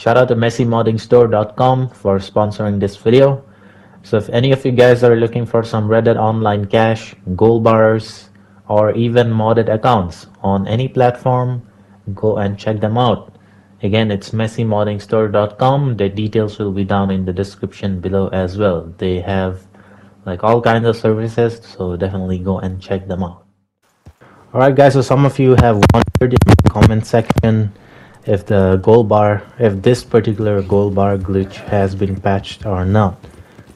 Shout out to messymoddingstore.com for sponsoring this video. So if any of you guys are looking for some Reddit online cash, gold bars, or even modded accounts on any platform, go and check them out. Again, it's messymoddingstore.com. The details will be down in the description below as well. They have like all kinds of services, so definitely go and check them out. Alright guys, so some of you have wondered in the comment section if this particular gold bar glitch has been patched or not.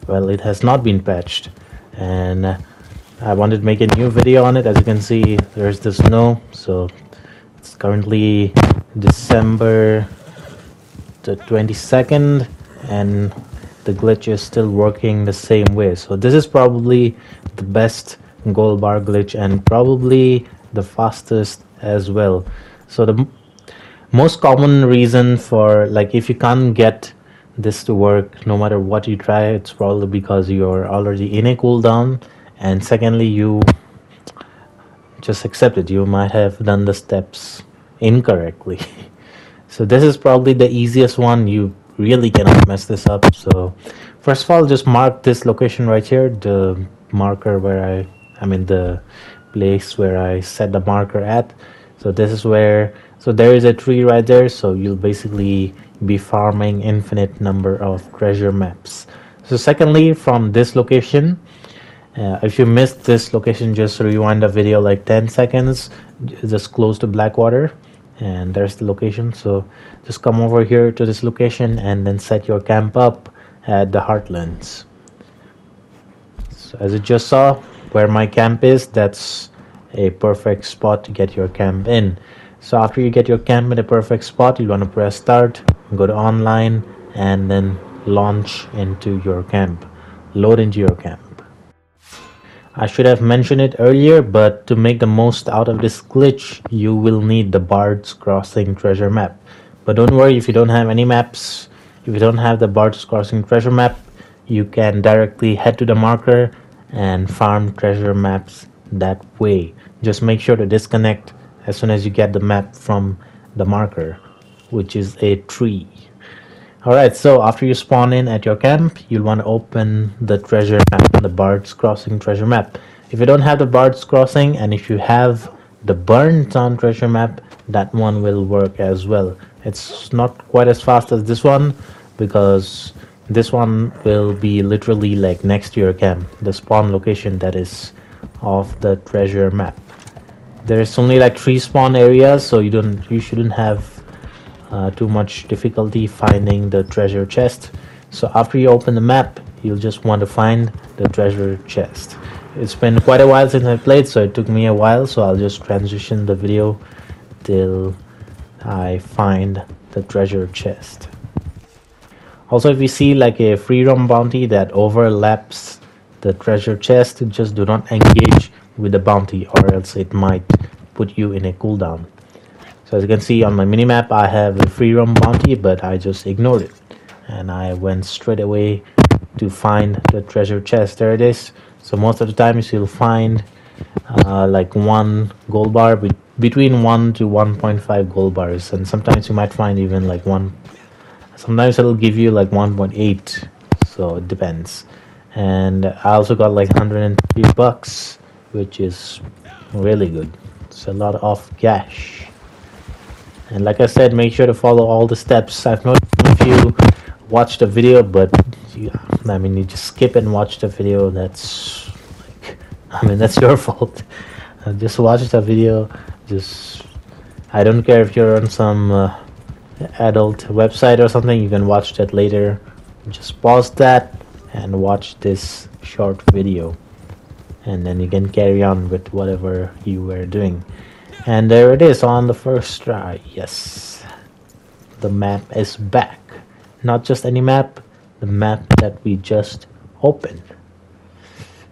Well, it has not been patched, and I wanted to make a new video on it. As you can see, there's the snow. So it's currently December the 22nd, and the glitch is still working the same way. So this is probably the best gold bar glitch and probably the fastest as well. So the most common reason for, like, if you can't get this to work no matter what you try, it's probably because you're already in a cooldown, and secondly, you just accept it. You might have done the steps incorrectly. So this is probably the easiest one. You really cannot mess this up. So first of all, just mark this location right here, the marker where I mean the place where I set the marker at. So this is where, so there is a tree right there, so you'll basically be farming infinite number of treasure maps. So secondly, from this location, if you missed this location, just rewind the video like 10 seconds, just close to Blackwater, and there's the location. So just come over here to this location and then set your camp up at the Heartlands. So as you just saw, where my camp is, that's a perfect spot to get your camp in. So after you get your camp in a perfect spot, you want to press start, go to online, and then launch into your camp, load into your camp. I should have mentioned it earlier, but to make the most out of this glitch, you will need the Bard's Crossing treasure map. But don't worry, if you don't have any maps, if you don't have the Bard's Crossing treasure map, you can directly head to the marker and farm treasure maps that way. Just make sure to disconnect as soon as you get the map from the marker, which is a tree. Alright, so after you spawn in at your camp, you'll want to open the treasure map, the Bard's Crossing treasure map. If you don't have the Bard's Crossing, and if you have the Burn Town treasure map, that one will work as well. It's not quite as fast as this one, because this one will be literally like next to your camp, the spawn location that is of the treasure map. There's only like 3 spawn areas, so you shouldn't have too much difficulty finding the treasure chest. So after you open the map, you'll just want to find the treasure chest. It's been quite a while since I played, so it took me a while, so I'll just transition the video till I find the treasure chest. Also, if you see like a free roam bounty that overlaps the treasure chest, just do not engage with the bounty, or else it might put you in a cooldown. So as you can see on my minimap, I have a free roam bounty, but I just ignored it, and I went straight away to find the treasure chest. There it is. So most of the times you'll find like 1 gold bar, between 1 to 1.5 gold bars, and sometimes you might find even like 1. Sometimes it'll give you like 1.8, so it depends. And I also got like 130 bucks, which is really good. It's a lot of cash. And like I said, make sure to follow all the steps. I've noticed if you watch the video, but you just skip and watch the video, that's like, that's your fault. Just watch the video. I don't care if you're on some adult website or something, you can watch that later. Just pause that and watch this short video, and then you can carry on with whatever you were doing. And there it is on the first try. Yes, the map is back. Not just any map, the map that we just opened.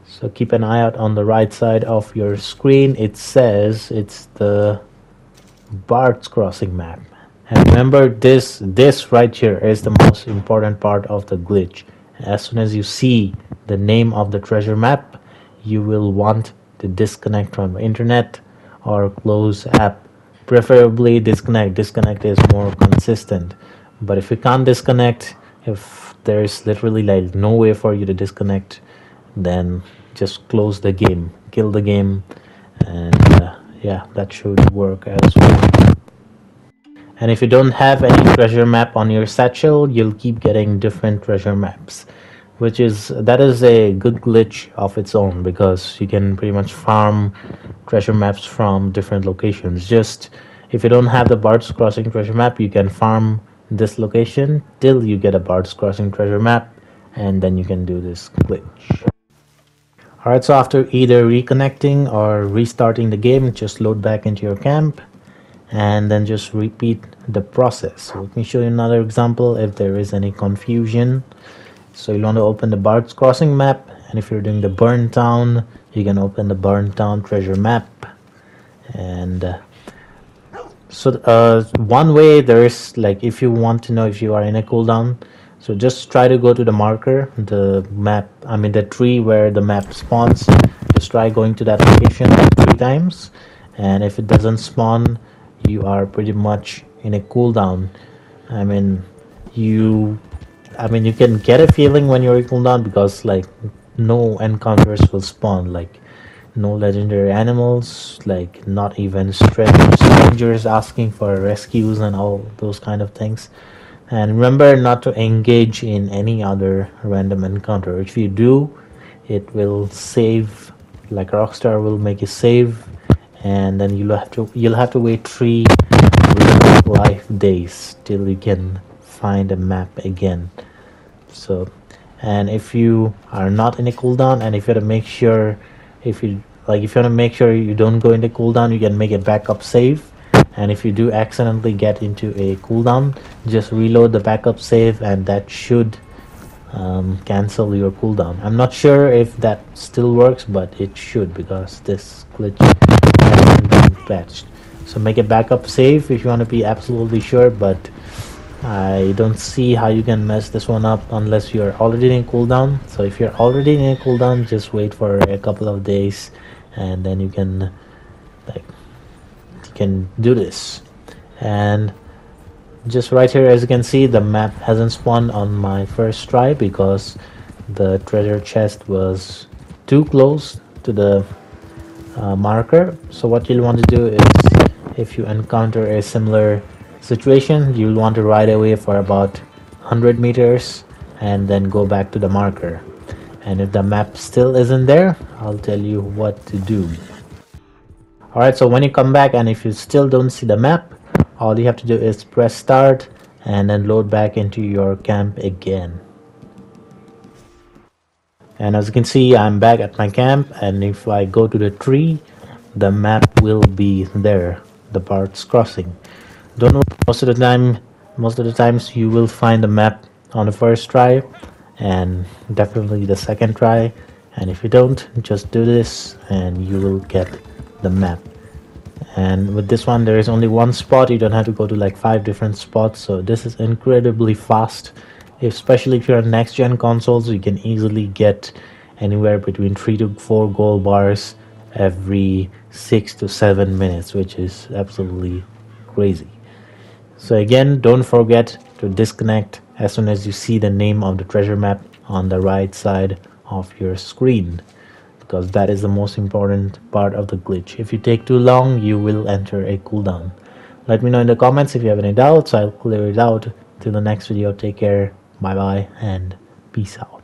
So keep an eye out on the right side of your screen. It says it's the Bard's Crossing map. And remember, this right here is the most important part of the glitch. As soon as you see the name of the treasure map, you will want to disconnect from the internet or close app. Preferably disconnect. Disconnect is more consistent. But if you can't disconnect, if there's literally like no way for you to disconnect, then just close the game, kill the game, and yeah, that should work as well. And if you don't have any treasure map on your satchel, you'll keep getting different treasure maps, that is a good glitch of its own, because you can pretty much farm treasure maps from different locations. Just if you don't have the Bard's Crossing treasure map, you can farm this location till you get a Bard's Crossing treasure map, and then you can do this glitch. Alright, so after either reconnecting or restarting the game, just load back into your camp and then just repeat the process. So let me show you another example if there is any confusion. So you'll want to open the Bard's Crossing map, and if you're doing the Burn Town, you can open the Burn Town treasure map. And one way, there is like, if you want to know if you are in a cooldown, so just try to go to the marker, the tree where the map spawns. Just try going to that location like 3 times, and if it doesn't spawn, you are pretty much in a cooldown. You can get a feeling when you're in cooldown, because like no encounters will spawn, like no legendary animals, like not even strangers asking for rescues and all those kind of things. And remember not to engage in any other random encounter. If you do, it will save, like Rockstar will make you save, and then you'll have to wait 3 real life days till you can find a map again. So, and if you are not in a cooldown, and if you want to make sure, if you want to make sure you don't go into cooldown, you can make a backup save. And if you do accidentally get into a cooldown, just reload the backup save, and that should cancel your cooldown. I'm not sure if that still works, but it should, because this glitch hasn't been patched. So make a backup save if you want to be absolutely sure, but I don't see how you can mess this one up unless you're already in cooldown. So if you're already in a cooldown, just wait for a couple of days, and then you can do this. And just right here, as you can see, the map hasn't spawned on my first try because the treasure chest was too close to the marker. So what you'll want to do is, if you encounter a similar situation, you'll want to ride away for about 100 meters and then go back to the marker. And if the map still isn't there, I'll tell you what to do. Alright, so when you come back and if you still don't see the map, all you have to do is press start and then load back into your camp again. And as you can see, I'm back at my camp, and if I go to the tree, the map will be there, the Bard's Crossing. Don't know, most of the times you will find the map on the first try, and definitely the second try. And if you don't, just do this and you will get the map. And with this one, there is only one spot. You don't have to go to like 5 different spots, so this is incredibly fast. Especially if you're on next gen consoles, you can easily get anywhere between 3 to 4 gold bars every 6 to 7 minutes, which is absolutely crazy. So again, don't forget to disconnect as soon as you see the name of the treasure map on the right side of your screen, because that is the most important part of the glitch. If you take too long, you will enter a cooldown. Let me know in the comments if you have any doubts. I'll clear it out. Till the next video, take care, bye bye, and peace out.